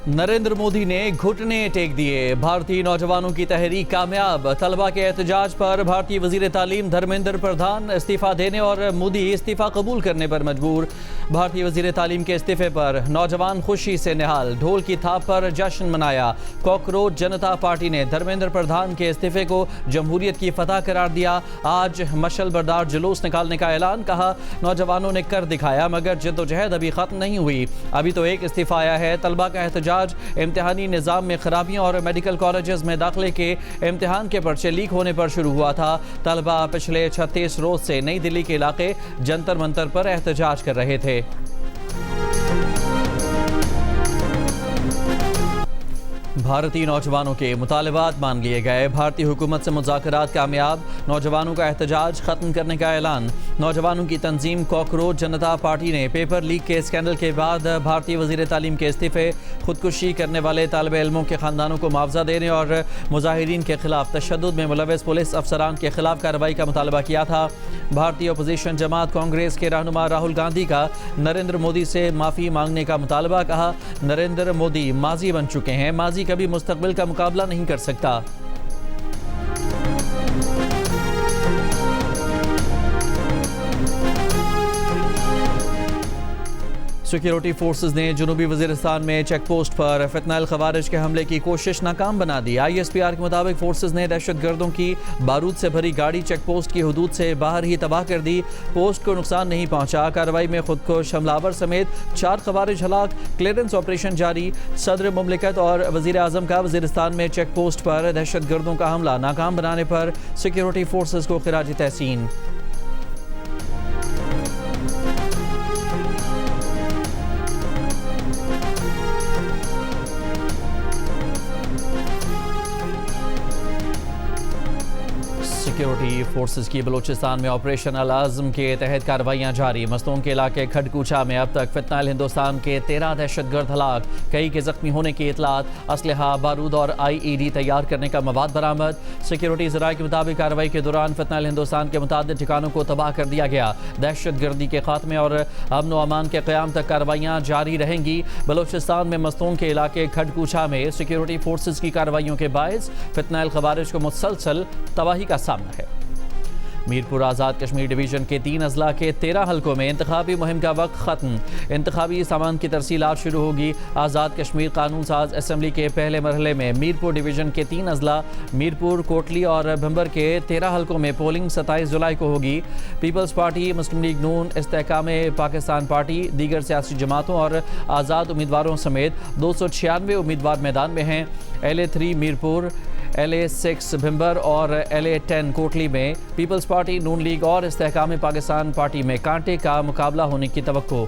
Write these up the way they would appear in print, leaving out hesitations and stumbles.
नरेंद्र मोदी ने घुटने टेक दिए। भारतीय नौजवानों की तहरीक कामयाब। तलबा के एहतजाज पर भारतीय वजीर तालीम धर्मेंद्र प्रधान इस्तीफा देने और मोदी इस्तीफा कबूल करने पर मजबूर। भारतीय वजीर तालीम के इस्तीफे पर नौजवान खुशी से निहाल। ढोल की थाप पर जश्न मनाया। कॉकरोच जनता पार्टी ने धर्मेंद्र प्रधान के इस्तीफे को जमहूरियत की फतह करार दिया। आज मशल बरदार जुलूस निकालने का ऐलान। कहा, नौजवानों ने कर दिखाया मगर जद्दोजहद अभी खत्म नहीं हुई। अभी तो एक इस्तीफा आया है। तलबा का एहतजाज इम्तिहानी निज़ाम में खराबियों और मेडिकल कॉलेजेस में दाखिले के इम्तिहान के पर्चे लीक होने पर शुरू हुआ था। तलबा पिछले 36 रोज से नई दिल्ली के इलाके जंतर मंतर पर एहतजाज कर रहे थे। भारतीय नौजवानों के मुतालबात मान लिए गए। भारतीय हुकूमत से मुज़ाकरात कामयाब। नौजवानों का एहतजाज खत्म करने का ऐलान। नौजवानों की तंजीम कॉकरोच जनता पार्टी ने पेपर लीक के स्कैंडल के बाद भारतीय वजीर तालीम के इस्तीफे, खुदकुशी करने वाले तालिब इल्मों के खानदानों को मुआवजा देने और मुजाहिरीन के खिलाफ तशद्दुद में मुलव्वस पुलिस अफसरान के खिलाफ कार्रवाई का मुतालबा किया था। भारतीय अपोजिशन जमात कांग्रेस के रहनुमा राहुल गांधी का नरेंद्र मोदी से माफ़ी मांगने का मुतालबा। कहा, नरेंद्र मोदी माजी बन चुके हैं, माजी कभी मुस्तकबिल का मुकाबला नहीं कर सकता। सिक्योरिटी फोर्सेस ने जनूबी वजीरिस्तान में चेक पोस्ट पर फितनाइल खवारिज के हमले की कोशिश नाकाम बना दी। ISPR के मुताबिक फोर्सेस ने दहशतगर्दों की बारूद से भरी गाड़ी चेक पोस्ट की हदूद से बाहर ही तबाह कर दी। पोस्ट को नुकसान नहीं पहुंचा। कार्रवाई में खुदकुश हमलावर समेत 4 खवारिज हलाक। क्लियरेंस ऑपरेशन जारी। सदर मुमलिकत और वजीर आजम का वजीरिस्तान में चेक पोस्ट पर दहशतगर्दों का हमला नाकाम बनाने पर सिक्योरिटी फोर्सेस को खिराज तहसीन। सिक्योरिटी फोर्सेस की बलूचिस्तान में ऑपरेशन अल आज़म के तहत कार्रवाइयाँ जारी। मस्तूम के इलाके खडकूचा में अब तक फितनाइल हिंदुस्तान के 13 दहशतगर्द हलाक। कई के जख्मी होने की इतलात। असलहा, बारूद और IED तैयार करने का मवाद बरामद। सिक्योरिटी ज़राए के मुताबिक कार्रवाई के दौरान फितनाइल हिंदुस्तान के मुतादिद ठिकानों को तबाह कर दिया गया। दहशतगर्दी के खात्मे और अमन व अमान के क़याम तक कार्रवाइयाँ जारी रहेंगी। बलूचिस्तान में मस्तूम के इलाके खडकूचा में सिक्योरिटी फोर्सेस की कार्रवाइयों के बायस फितनाइल खवारिज को मुसलसल तबाही का सामना है। मीरपुर आज़ाद कश्मीर डिवीज़न के 3 अजला के 13 हलकों में इंतखाबी मुहिम का वक्त ख़त्म। इंतखाबी सामान की तरसीलात शुरू होगी। आज़ाद कश्मीर कानून साज असम्बली के पहले मरहले में मीरपुर डिवीज़न के 3 अजला मीरपुर, कोटली और भिंबर के 13 हलकों में पोलिंग 27 जुलाई को होगी। पीपल्स पार्टी, मुस्लिम लीग नून, इस्तेहकाम पाकिस्तान पार्टी, दीगर सियासी जमातों और आज़ाद उम्मीदवारों समेत 296 उम्मीदवार मैदान में हैं। LA3 मीरपुर, LA6 भिंबर और LA10 कोटली में पीपल्स पार्टी, नून लीग और इस्तेहकाम पाकिस्तान पार्टी में कांटे का मुकाबला होने की तवक्को।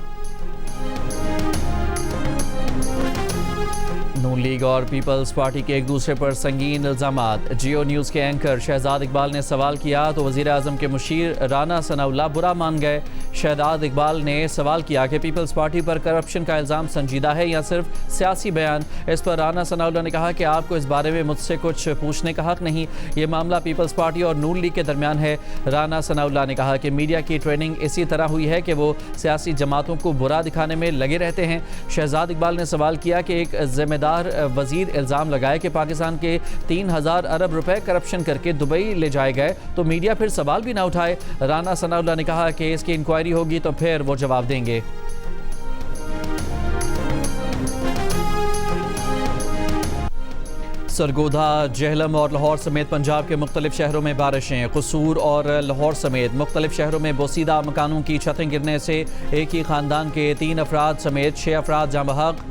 नून लीग और पीपल्स पार्टी के एक दूसरे पर संगीन इल्जामात। जियो न्यूज़ के एंकर शहजाद इकबाल ने सवाल किया तो वज़ीर आज़म के मुशीर राना सनाउल्लाह बुरा मान गए। शहजाद इकबाल ने सवाल किया कि पीपल्स पार्टी पर करप्शन का इल्ज़ाम संजीदा है या सिर्फ सियासी बयान। इस पर राना सनाउल्लाह ने कहा कि आपको इस बारे में मुझसे कुछ पूछने का हक नहीं। ये मामला पीपल्स पार्टी और नून लीग के दरमियान है। राना सनाउल्लाह ने कहा कि मीडिया की ट्रेनिंग इसी तरह हुई है कि वो सियासी जमातों को बुरा दिखाने में लगे रहते हैं। शहजाद इकबाल ने सवाल किया कि एक जिम्मेदार वजीर इल्ज़ाम लगाए कि पाकिस्तान के 3000 अरब रुपए करप्शन करके दुबई ले जाए गए तो मीडिया फिर सवाल भी ना उठाए। राना सनाउल्लाह ने कहा कि इसकी इंक्वायरी होगी तो फिर वो जवाब देंगे। सरगोधा, जहलम और लाहौर समेत पंजाब के मुख्तलिफ शहरों में बारिशें। कसूर और लाहौर समेत मुख्तलिफ शहरों में बोसीदा मकानों की छतें गिरने से एक ही खानदान के 3 अफराद समेत 6 अफराद जाँ बहक।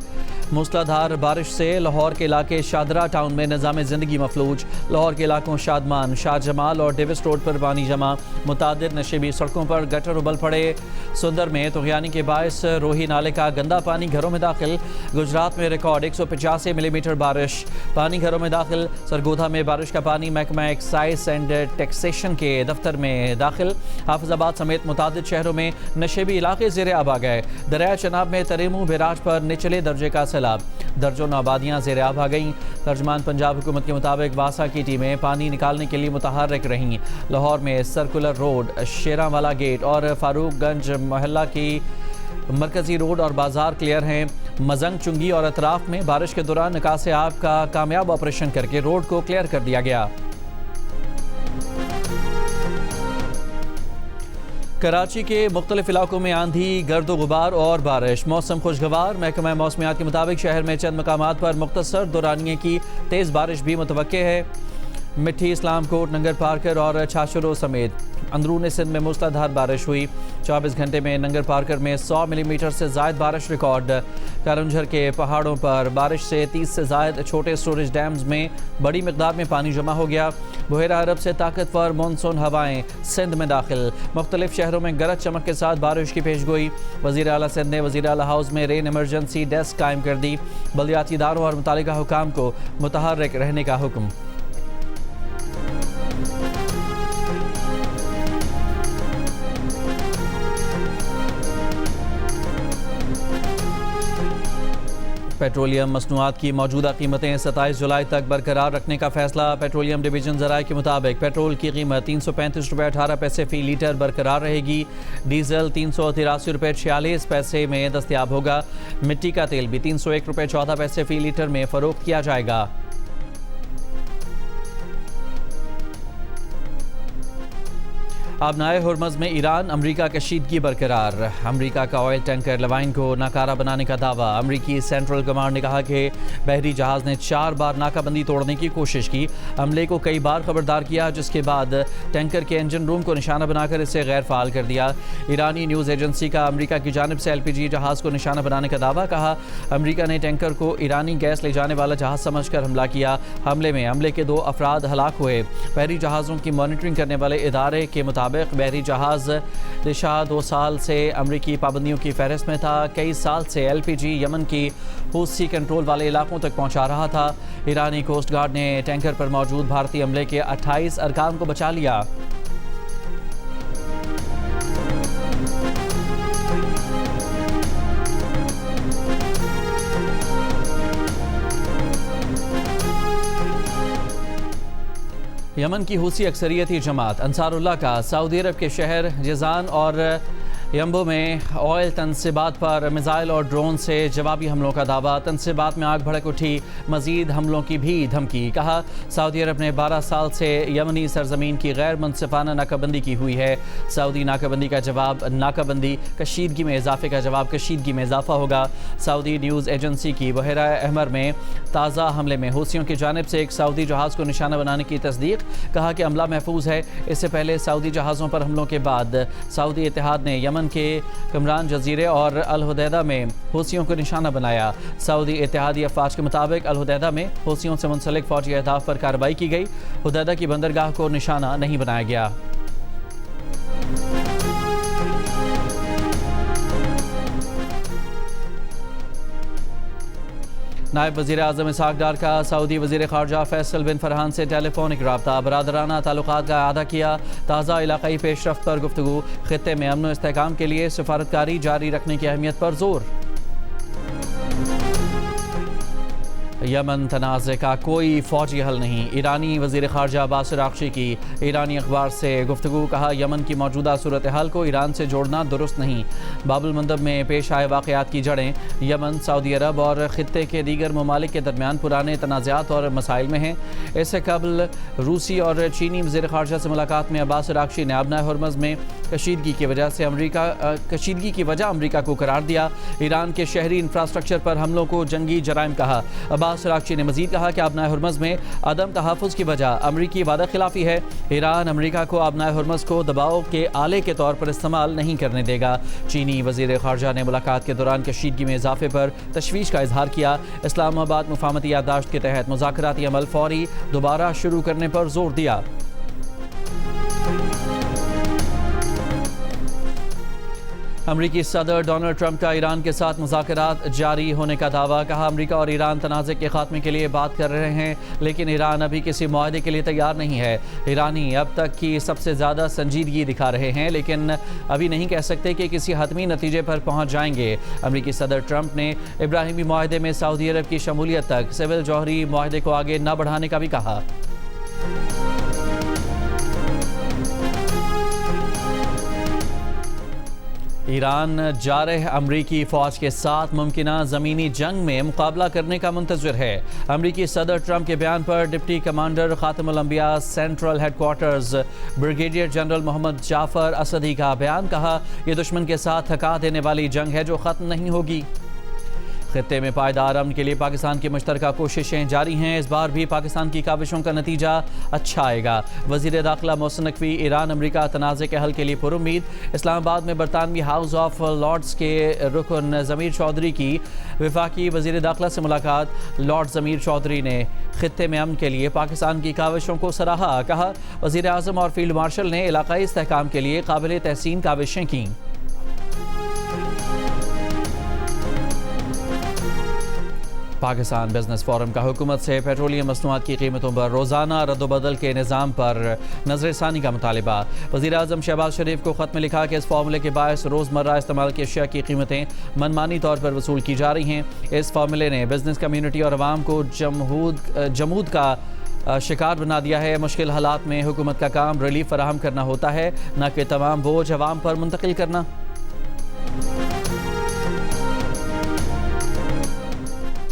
मूसलाधार बारिश से लाहौर के इलाके शादरा टाउन में निज़ाम ज़िंदगी मफलूज। लाहौर के इलाकों शादमान, शाह जमाल और डेविस रोड पर पानी जमा। मुतादिद नशेबी सड़कों पर गटर उबल पड़े। सुंदर में तुग़यानी के बायस रोही नाले का गंदा पानी घरों में दाखिल। गुजरात में रिकॉर्ड 185 मिलीमीटर बारिश, पानी घरों में दाखिल। सरगोधा में बारिश का पानी महकमा एक्साइज एंड टैक्सेशन के दफ्तर में दाखिल। हाफिजाबाद समेत मुतादिद शहरों में नशेबी इलाके ज़ेरे आब आ गए। दरिया चनाब में तरेमू बैराज पर निचले दर्जे का सैलाब। दर्जों आबादियाँ ज़ेरे आब आ गईं। तर्जमान पंजाब हुकूमत के मुताबिक वासा की टीमें पानी निकालने के लिए मुतहर्रिक रहीं। लाहौर में सर्कुलर रोड, शेरावाला गेट और फारूकगंज मोहल्ला की मरकजी रोड और बाजार क्लियर हैं। मजंग, चुंगी और अतराफ में बारिश के दौरान निकासे आब का कामयाब ऑपरेशन करके रोड को क्लियर कर दिया गया। कराची के मुख्तलिफ इलाकों में आंधी, गर्द गुबार और बारिश। मौसम खुशगवार। महकमा मौसमियात के मुताबिक शहर में चंद मकामात पर मुख्तसर दौरानिये की तेज़ बारिश भी मुतवक्के है। मिठी, इस्लामकोट, नंगर पार्कर और छाछरो समेत अंदरून सिंध में मूसलाधार बारिश हुई। 24 घंटे में नंगर पार्कर में 100 मिलीमीटर से ज़ायद बारिश रिकॉर्ड। करंजर के पहाड़ों पर बारिश से 30 से ज़ायद छोटे स्टोरेज डैम्स में बड़ी मिकदार में पानी जमा हो गया। बुहेरा अरब से ताकतवर मानसून हवाएं सिंध में दाखिल। मुख्तलिफ शहरों में गरज चमक के साथ बारिश की पेशगोई। वज़ीर आला सिंध ने वज़ीर आला हाउस में रेन इमरजेंसी डेस्क कायम कर दी। बल्दियाती इदारों और मुतालिका हुकाम को मुतहर्रिक रहने का हुक्म। पेट्रोलियम मसनूआत की मौजूदा कीमतें 27 जुलाई तक बरकरार रखने का फैसला। पेट्रोलियम डिवीजन ज़राए के मुताबिक पेट्रोल की कीमत 335 रुपये 18 पैसे फ़ी लीटर बरकरार रहेगी। डीजल 383 रुपये 46 पैसे में दस्तियाब होगा। मिट्टी का तेल भी 301 रुपये 14 पैसे फ़ी लीटर में फ़रोख्त किया जाएगा। अब नाए हुर्मज़ में ईरान अमरीका कशीदगी बरकरार। अमरीका का ऑयल टैंकर लवाइन को नाकारा बनाने का दावा। अमरीकी सेंट्रल कमांड ने कहा कि बहरी जहाज़ ने 4 बार नाकाबंदी तोड़ने की कोशिश की। अमले को कई बार खबरदार किया, जिसके बाद टैंकर के इंजन रूम को निशाना बनाकर इसे गैर फाल कर दिया। ईरानी न्यूज़ एजेंसी का अमरीका की जानिब से LPG जहाज़ को निशाना बनाने का दावा। कहा अमरीका ने टैंकर को ईरानी गैस ले जाने वाला जहाज़ समझकर हमला किया। हमले में अमले के 2 अफराद हलाक हुए। बहरी जहाज़ों की मॉनिटरिंग करने वाले इदारे के मुताबिक बहरी जहाज़ दिशा 2 साल से अमरीकी पाबंदियों की फहरिस्त में था। कई साल से LPG यमन की हूसी कंट्रोल वाले इलाकों तक पहुंचा रहा था। ईरानी कोस्ट गार्ड ने टैंकर पर मौजूद भारतीय अमले के 28 अरकान को बचा लिया। यमन की हूसी अक्सरियती जमात अंसारुल्लाह का सऊदी अरब के शहर जिज़ान और यम्बो में ऑयल तनसीबात पर मिसाइल और ड्रोन से जवाबी हमलों का दावा। तनसीबात में आग भड़क उठी। मजीद हमलों की भी धमकी। कहा सऊदी अरब ने 12 साल से यमनी सरजमीन की गैर मुनसिफाना नाकाबंदी की हुई है। सऊदी नाकाबंदी का जवाब नाकाबंदी, कशीदगी में इजाफे का जवाब कशीदगी में इजाफा होगा। सऊदी न्यूज़ एजेंसी की बहरा अहमर में ताज़ा हमले में हूसियों की जानिब से एक सऊदी जहाज़ को निशाना बनाने की तस्दीक। कहा कि हमला महफूज है। इससे पहले सऊदी जहाज़ों पर हमलों के बाद सऊदी इत्तेहाद ने यमन के कमरान जजीरे और अल हुदैदा में हूसियों को निशाना बनाया। सऊदी इत्तेहादी अफवाज के मुताबिक अल हुदैदा में हूसियों से मुंसलिक फौजी अहदाफ पर कार्रवाई की गई। हुदैदा की बंदरगाह को निशाना नहीं बनाया गया। नायब वज़ीर आज़म इसहाक डार का सऊदी वज़ीर ख़ारजा फैसल बिन फरहान से टेलीफोनिक रब्ता। बरादराना ताल्लुकात का अदा किया। ताज़ा इलाक़ाई पेशरफ्त पर गुफ्तगू। ख़ित्ते में अमन व इस्तेहकाम के लिए सफारतकारी जारी रखने की अहमियत पर जोर। यमन तनाज़े का कोई फ़ौजी हल नहीं। ईरानी वज़ीर ख़ारजा अब्बास अराग़ची की ईरानी अखबार से गुफ्तगू। कहा यमन की मौजूदा सूरत हाल को ईरान से जोड़ना दुरुस्त नहीं। बाबुल मंदब में पेश आए वाक़यात की जड़ें यमन, सऊदी अरब और ख़ित्ते के दीगर ममालिक के दरमियान पुराने तनाज़ात और मसाइल में हैं। इससे कबल रूसी और चीनी वज़ीर ख़ारजा से मुलाकात में अब्बास अराग़ची ने नाए हुर्मज़ में कशीदगी की वजह अमरीका को करार दिया। ईरान के शहरी इंफ्रास्ट्रक्चर पर हमलों को जंगी जराइम कहा। अब्बास अराग़ची ने मजीद कहा कि नाए हुर्मज़ में अदम तहफ़्फ़ुज़ की वजह अमरीकी वादा खिलाफी है। ईरान अमरीका को नाए हुर्मज़ को दबाव के आले के तौर पर इस्तेमाल नहीं करने देगा। चीनी वज़ीर ख़ारजा ने मुलाकात के दौरान कशीदगी में इजाफे पर तशवीश का इजहार किया। इस्लामाबाद मुफाहमती याददाश्त के तहत मुज़ाकराती अमल फौरी दोबारा शुरू करने पर जोर दिया। अमरीकी सदर डोनाल्ड ट्रंप का ईरान के साथ मुज़ाकरात जारी होने का दावा। कहा अमरीका और ईरान तनाज़े के खात्मे के लिए बात कर रहे हैं, लेकिन ईरान अभी किसी मुआहदे के लिए तैयार नहीं है। ईरानी अब तक की सबसे ज़्यादा संजीदगी दिखा रहे हैं, लेकिन अभी नहीं कह सकते कि किसी हतमी नतीजे पर पहुँच जाएंगे। अमरीकी सदर ट्रंप ने इब्राहिमी मुआहदे में सऊदी अरब की शमूलियत तक सिविल जौहरी मुआहदे को आगे न बढ़ाने का भी कहा। ईरान जारह अमरीकी फ़ौज के साथ मुमकिना ज़मीनी जंग में मुकाबला करने का मुंतज़िर है। अमरीकी सदर ट्रंप के बयान पर deputy commander Khatam al Anbiya central headquarters brigadier general Mohammad Jafar Asadi का बयान, कहा यह दुश्मन के साथ थका देने वाली जंग है जो ख़त्म नहीं होगी। खित्ते में पायदार अमन के लिए पाकिस्तान की मुश्तरका कोशिशें जारी हैं। इस बार भी पाकिस्तान की काविशों का नतीजा अच्छा आएगा। वज़ीर दाखिला मोहसिन नकवी ईरान अमरीका तनाज़े के हल के लिए पुरुम्मीद। इस्लामाबाद में बरतानवी हाउस ऑफ लॉर्ड्स के रुकन ज़मीर चौधरी की वफाकी वज़ीर दाखिला से मुलाकात। लॉर्ड ज़मीर चौधरी ने खित्ते में अमन के लिए पाकिस्तान की काविशों को सराहा। कहा वज़ीर आज़म और फील्ड मार्शल ने इलाकाई इस्तेहकाम के लिए काबिल तहसीन काविशें की। पाकिस्तान बिजनेस फोरम का हुकूमत से पेट्रोलियम मसनूआत की कीमतों पर रोज़ाना रद्दबदल के निज़ाम पर नज़रसानी का मुतालिबा। वज़ीर आज़म शहबाज शरीफ को ख़त में लिखा कि इस फार्मूले के बायस रोज़मर्रा इस्तेमाल की अशिया की कीमतें मनमानी तौर पर वसूल की जा रही हैं। इस फार्मूले ने बिजनेस कम्यूनिटी और आवाम को जमूद का शिकार बना दिया है। मुश्किल हालात में हुकूमत का काम रिलीफ फराहम करना होता है, न कि तमाम बोझ आवाम पर मुंतकिल करना।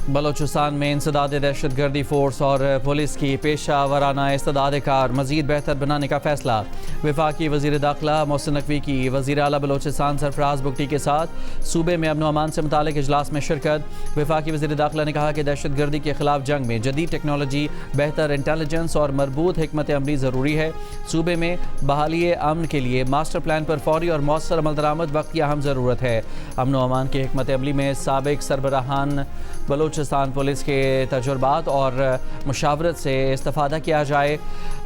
बलोचिस्तान में इंसदाद दहशत गर्दी फोर्स और पुलिस की पेशा वराना इस्तेदाद कार मज़ीद बेहतर बनाने का फैसला। वफाकी वज़ीर दाखिला मोहसिन नकवी की वज़ीर आला बलोचिस्तान सरफराज बुगटी के साथ सूबे में अमन व अमान से मुतालिक इजलास में शिरकत। वफाकी वज़ीर दाखिला ने कहा कि दहशत गर्दी के खिलाफ जंग में जदीद टेक्नोलॉजी, बेहतर इंटेलिजेंस और मरबूत हिकमत अमली ज़रूरी है। सूबे में बहाली अमन के लिए मास्टर प्लान पर फौरी और मौसर अमल दरामद वक्त की अहम ज़रूरत है। अमन व अमान की हिकमत अमली में साबिक सरबराहान बलोचिस्तान पुलिस के तजुर्बात और मुशावरत से इस्तेफादा किया जाए।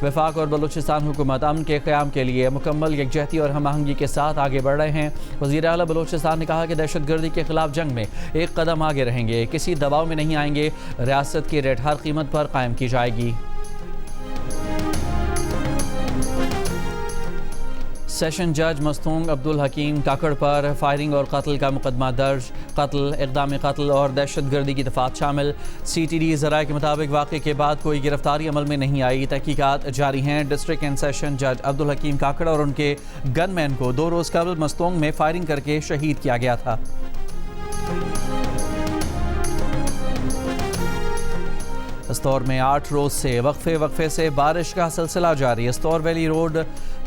वफाक और बलूचिस्तान हुकूमत अमन के क़याम के लिए मुकम्मल यकजहती और हम आहंगी के साथ आगे बढ़ रहे हैं। वज़ीर आला बलूचिस्तान ने कहा कि दहशत गर्दी के खिलाफ जंग में एक कदम आगे रहेंगे, किसी दबाव में नहीं आएंगे। रियासत की रेट हर कीमत पर कायम की जाएगी। सेशन जज मस्तूंग अब्दुल हकीम काकड़ पर फायरिंग और कत्ल का मुकदमा दर्ज। कत्ल, इक़दाम कत्ल और दहशत गर्दी की दफात शामिल। CTD ज़राए के मुताबिक वाक़े के बाद कोई गिरफ्तारी अमल में नहीं आई। तहकीकात जारी हैं। डिस्ट्रिक्ट एंड सेशन जज अब्दुल हकीम काकड़ और उनके गनमैन को 2 रोज़ कबल मस्तूंग में फायरिंग करके शहीद किया गया था। इस्तौर में 8 रोज़ से वक्फे से बारिश का सिलसिला जारी। इस्तौर वैली रोड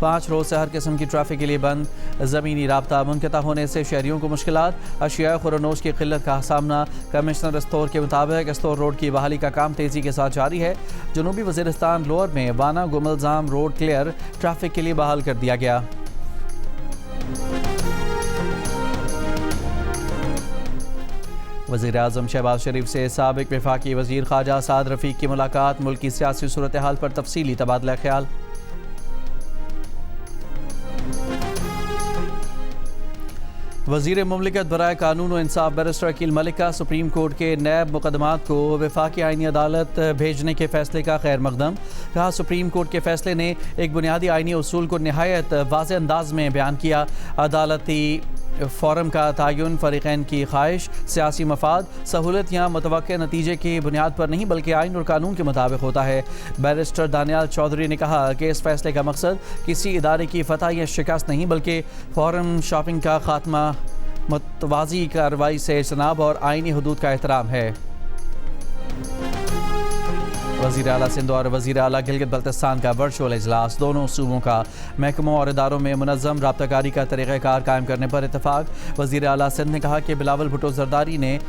5 रोज़ से हर किस्म की ट्रैफिक के लिए बंद। ज़मीनी राब्ता मुनक़ता होने से शहरियों को मुश्किलात, अशिया खुरनोश की किल्लत का सामना। कमिश्नर इस्तौर के मुताबिक इस्तौर रोड की बहाली का काम तेज़ी के साथ जारी है। जनूबी वज़ीरिस्तान लोअर में वाना गुमलजाम रोड क्लियर, ट्रैफिक के लिए बहाल कर दिया गया। वज़ीर आज़म शहबाज शरीफ से साबिक वफाकी वज़ीर ख़ाजा साद रफ़ीक की मुलाकात। मुल्क की सियासी सूरत हाल पर तफसीली तबादला ख्याल। वज़ीर मुमलिकत बराए कानून व इंसाफ बैरिस्टर अकील मलिक का सुप्रीम कोर्ट के नैब मुकदमात को वफाकी आइनी अदालत भेजने के फैसले का खैर मकदम। कहा सुप्रीम कोर्ट के फैसले ने एक बुनियादी आइनी उसूल को नहायत वाज़ेह अंदाज में बयान किया। अदालती फ़ोरम का तयन फ़रीक़ैन की ख्वाहिश, सियासी मफाद, सहूलत या मुतवक्किल नतीजे की बुनियाद पर नहीं बल्कि आइन और कानून के मुताबिक होता है। बैरिस्टर दानियाल चौधरी ने कहा कि इस फैसले का मकसद किसी इदारे की फतह या शिकस्त नहीं बल्कि फ़ोरम शॉपिंग का खात्मा, मुतवाज़ी कार्रवाई से इज्तनाब और आइनी हदूद का एहतराम है। वज़ीर आला सिंध और वज़ीर आला गिलगित बल्तिस्तान का वर्चुअल इजलास। दोनों सूबों का महकमों और इदारों में मुनज़्ज़म राब्ताकारी का तरीक़ाकार कायम करने पर इत्तफ़ाक़। वज़ीर आला सिंध ने कहा कि बिलावल भुट्टो ज़रदारी ने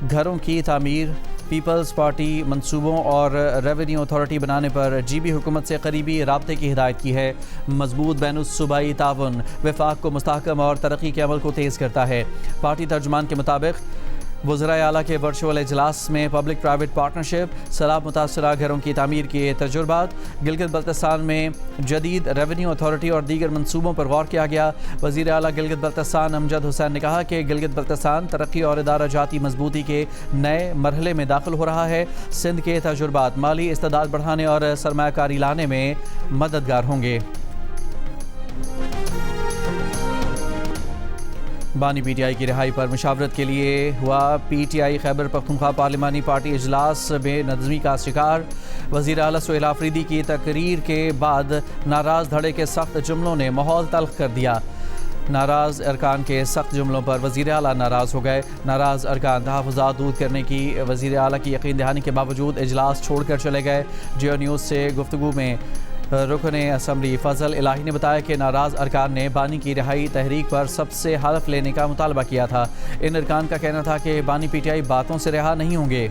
घरों की तामीर, पीपल्स पार्टी मंसूबों और रेवेन्यू अथॉरिटी बनाने पर GB हुकूमत से करीबी राब्ते की हिदायत की है। मजबूत बैनुस-सूबाई ताउन वफाक को मुस्तहकम और तरक्की के अमल को तेज़ करता है। पार्टी तर्जुमान के मुताबिक वज़राए आला के वर्चुअल इजलास में पब्लिक प्राइवेट पार्टनरशिप, सैलाब मुतासरा घरों की तामीर के तजुर्बात, गिलगित बल्तिस्तान में जदीद रेवेन्यू अथॉरिटी और दीगर मनसूबों पर गौर किया गया। वज़ीर आला गिलगित बल्तिस्तान अमजद हुसैन ने कहा कि गिलगित बल्तिस्तान तरक्की और इदारा जाती मजबूती के नए मरहले में दाखिल हो रहा है। सिंध के तजुर्बात माली इस्तेदाद बढ़ाने और सरमायाकारी लाने में मददगार होंगे। बानी PTI की रिहाई पर मुशावरत के लिए हुआ PTI खैबर पख्तूनख्वा पार्लिमानी पार्टी इजलास बेनज़मी का शिकार। वज़ीर आला सुहेल आफरीदी की तकरीर के बाद नाराज़ धड़े के सख्त जुमलों ने माहौल तल्ख कर दिया। नाराज़ अरकान के सख्त जुमलों पर वज़ीर आला नाराज़ हो गए। नाराज़ अरकान तहफ़्फ़ुज़ात दूर करने की वज़ीर आला की यकीन दहानी के बावजूद इजलास छोड़कर चले गए। जियो न्यूज़ से गुफ्तगू में रुकन असम्बली फजल इलाही ने बताया कि नाराज़ अरकान ने बानी की रिहाई तहरीक पर सबसे हल्फ लेने का मुतालबा किया था। इन अरकान का कहना था कि बानी पीटीआई बातों से रिहा नहीं होंगे।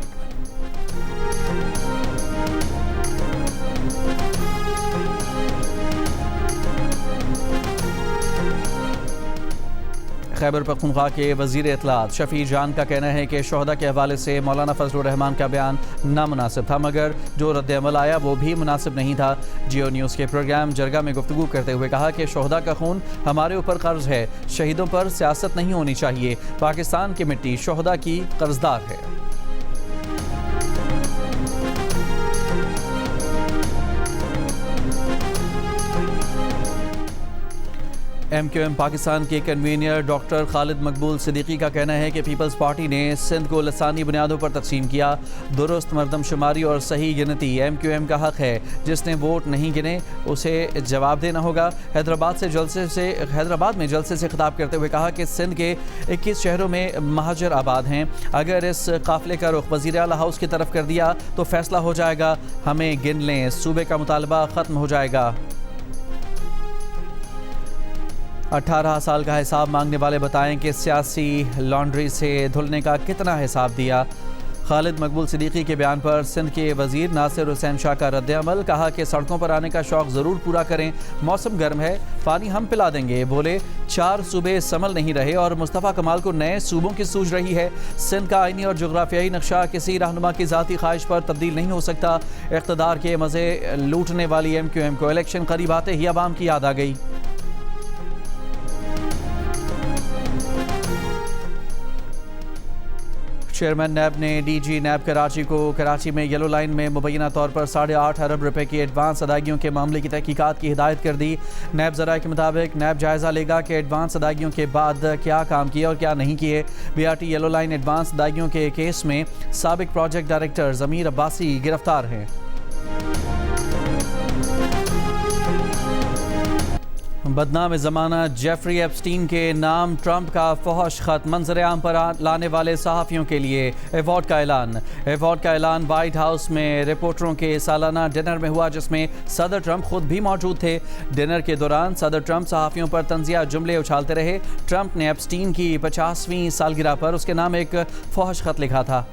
खैबर पख्तूनख्वा के वज़ीर इत्तलात शफ़ी जान का कहना है कि शोहदा के हवाले से मौलाना फजलुर रहमान का बयान नामुनासिब था, मगर जो रद्द-ए-अमल आया वो भी मुनासिब नहीं था। जियो न्यूज़ के प्रोग्राम जरगा में गुफ्तगू करते हुए कहा कि शोहदा का खून हमारे ऊपर कर्ज है, शहीदों पर सियासत नहीं होनी चाहिए। पाकिस्तान की मिट्टी शोहदा की कर्जदार है। MQM पाकिस्तान के कन्वीनर डॉक्टर खालिद मकबूल सिद्दीकी का कहना है कि पीपल्स पार्टी ने सिंध को लसानी बुनियादों पर तकसीम किया। दुरुस्त मरदमशुमारी और सही गिनती MQM का हक है। जिसने वोट नहीं गिने उसे जवाब देना होगा। हैदराबाद में जलसे से खिताब करते हुए कहा कि सिंध के 21 शहरों में महाजर आबाद हैं। अगर इस काफिले का रुख वज़ीर आला हाउस की तरफ कर दिया तो फैसला हो जाएगा। हमें गिन लें, सूबे का मुतालबा ख़त्म हो जाएगा। 18 साल का हिसाब मांगने वाले बताएं कि सियासी लॉन्ड्री से धुलने का कितना हिसाब दिया। खालिद मकबूल सिद्दीकी के बयान पर सिंध के वज़ीर नासिर हुसैन शाह का रद्द-ए-अमल। कहा कि सड़कों पर आने का शौक़ ज़रूर पूरा करें, मौसम गर्म है, पानी हम पिला देंगे। बोले 4 सूबे संभल नहीं रहे और मुस्तफ़ा कमाल को नए सूबों की सूझ रही है। सिंध का आइनी और जोग्राफियाई नक्शा किसी रहनुमा की ज़ाती ख्वाहिश पर तब्दील नहीं हो सकता। इक़्तिदार के मज़े लूटने वाली MQM को इलेक्शन करीब आते ही अवाम की याद आ गई। चेयरमैन नैब ने DG नैब कराची को कराची में येलो लाइन में मुबैना तौर पर 8.5 अरब रुपए की एडवांस अदायगियों के मामले की तहकीकात की हिदायत कर दी। नैब ज़राए के मुताबिक नैब जायज़ा लेगा कि एडवांस अदायगियों के बाद क्या काम किए और क्या नहीं किए। BRT येलो लाइन एडवांस अदायगियों के केस में साबिक प्रोजेक्ट डायरेक्टर ज़मीर अब्बासी गिरफ्तार हैं। बदनाम ज़माना जेफरी एप्स्टीन के नाम ट्रंप का फहश ख़त मंजर आम पर लाने वाले सहाफ़ियों के लिए अवार्ड का ऐलान वाइट हाउस में रिपोर्टरों के सालाना डिनर में हुआ, जिसमें सदर ट्रंप खुद भी मौजूद थे। डिनर के दौरान सदर ट्रंप सहाफ़ियों पर तंज़िया जुमले उछालते रहे। ट्रंप ने एप्स्टीन की 50वीं सालगिरह पर उसके नाम एक फहश ख़त लिखा था।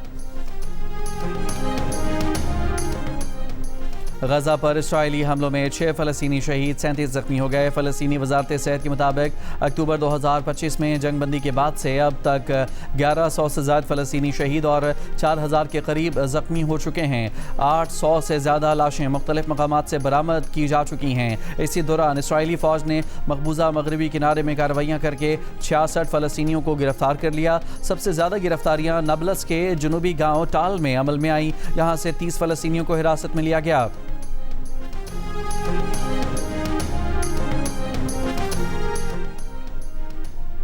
गजा पर इसराइली हमलों में 6 फ़लस्तीनी शहीद, 37 ज़ख्मी हो गए। फ़लस्तीनी वज़ारत सेहत के मुताबिक अक्टूबर 2025 में जंगबंदी के बाद से अब तक 1100 से ज़्यादा फ़लस्तीनी शहीद और 4000 के करीब ज़ख्मी हो चुके हैं। 800 से ज़्यादा लाशें मुख्तलिफ मकामात से बरामद की जा चुकी हैं। इसी दौरान इसराइली फ़ौज ने मकबूजा मगरबी किनारे में कार्रवाइयाँ करके 66 फ़लस्तीनियों को गिरफ्तार कर लिया। सबसे ज़्यादा गिरफ्तारियाँ नाबल्स के जनूबी गाँव टाल में अमल में आई। यहाँ से 30 फ़लस्तीनियों को हिरासत में लिया गया।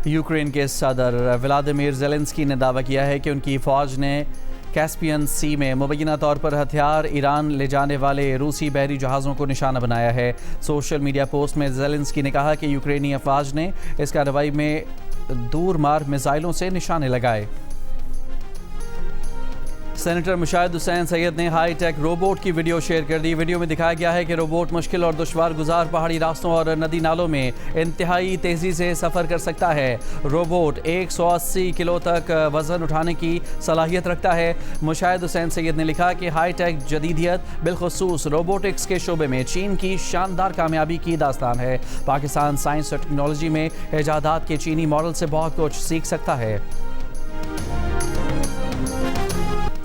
यूक्रेन के सदर व्लादिमीर ज़ेलेंस्की ने दावा किया है कि उनकी फ़ौज ने कैस्पियन सी में मुबैना तौर पर हथियार ईरान ले जाने वाले रूसी बहरी जहाज़ों को निशाना बनाया है। सोशल मीडिया पोस्ट में ज़ेलेंस्की ने कहा कि यूक्रेनी अफवाज ने इस कार्रवाई में दूर मार मिसाइलों से निशाने लगाए। सेनेटर मुशाहिद हुसैन सैयद ने हाई टेक रोबोट की वीडियो शेयर कर दी। वीडियो में दिखाया गया है कि रोबोट मुश्किल और दुश्वार गुजार पहाड़ी रास्तों और नदी नालों में इंतहाई तेज़ी से सफ़र कर सकता है। रोबोट 180 किलो तक वज़न उठाने की सलाहियत रखता है। मुशाहिद हुसैन सैयद ने लिखा कि हाई टेक जदीदियत बिलखुसूस रोबोटिक्स के शोबे में चीन की शानदार कामयाबी की दास्तान है। पाकिस्तान साइंस और टेक्नोलॉजी में इजादात के चीनी मॉडल से बहुत कुछ सीख सकता है।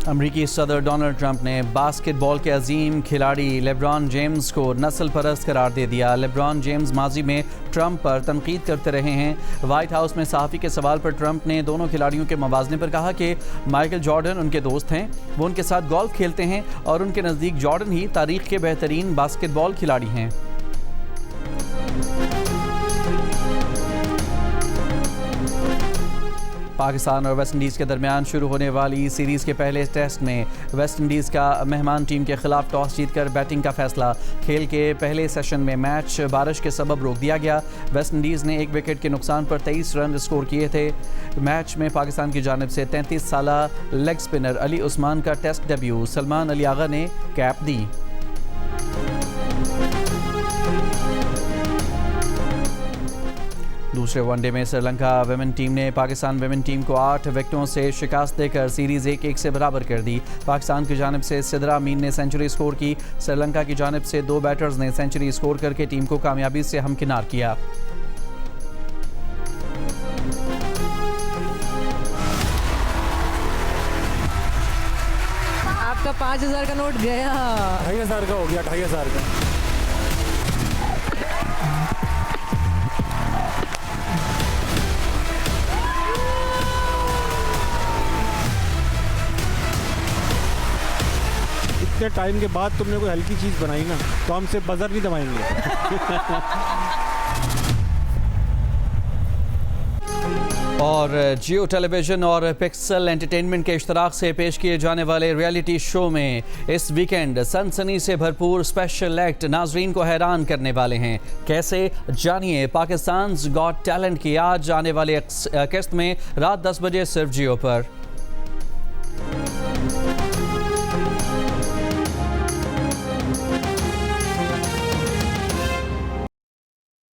अमरीकी सदर डोनाल्ड ट्रंप ने बास्केटबॉल के अजीम खिलाड़ी लेब्रॉन जेम्स को नस्ल परस्त करार दे दिया। लेब्रॉन जेम्स माजी में ट्रंप पर तनकीद करते रहे हैं। वाइट हाउस में सहाफ़ी के सवाल पर ट्रंप ने दोनों खिलाड़ियों के मवाजने पर कहा कि माइकल जॉर्डन उनके दोस्त हैं, वो उनके साथ गोल्फ खेलते हैं और उनके नज़दीक जॉर्डन ही तारीख़ के बेहतरीन बास्केटबॉल खिलाड़ी हैं। पाकिस्तान और वेस्ट इंडीज़ के दरमियान शुरू होने वाली सीरीज़ के पहले टेस्ट में वेस्ट इंडीज़ का मेहमान टीम के खिलाफ टॉस जीतकर बैटिंग का फैसला। खेल के पहले सेशन में मैच बारिश के सबब रोक दिया गया। वेस्ट इंडीज़ ने 1 विकेट के नुकसान पर 23 रन स्कोर किए थे। मैच में पाकिस्तान की जानिब से 33 साला लेग स्पिनर अली उस्मान का टेस्ट डेब्यू सलमान अली आगा ने कैप दी। दूसरे वनडे में श्रीलंका वेमेन टीम ने पाकिस्तान वेमेन टीम को 8 विकेटों से शिकस्त देकर सीरीज़ 1-1 से बराबर कर दी। पाकिस्तान की जानिब से सिद्रा अमीन ने सेंचुरी स्कोर की। श्रीलंका की जानिब से 2 बैटर्स ने सेंचुरी स्कोर करके टीम को कामयाबी से हमकिनार किया। आपका 5000 का नोट गया। 2500 का हो गया, 2500 का। इतने टाइम के बाद तुमने कोई हल्की चीज बनाई ना, तो हमसे बजर नहीं दबाएंगे। और जियो टेलीविजन और पिक्सल एंटरटेनमेंट के इश्तराक से पेश किए जाने वाले रियलिटी शो में इस वीकेंड सनसनी से भरपूर स्पेशल एक्ट नाजरीन को हैरान करने वाले हैं। कैसे, जानिए पाकिस्तान गॉट टैलेंट की आज आने वाली किस्त में रात 10 बजे सिर्फ जियो पर।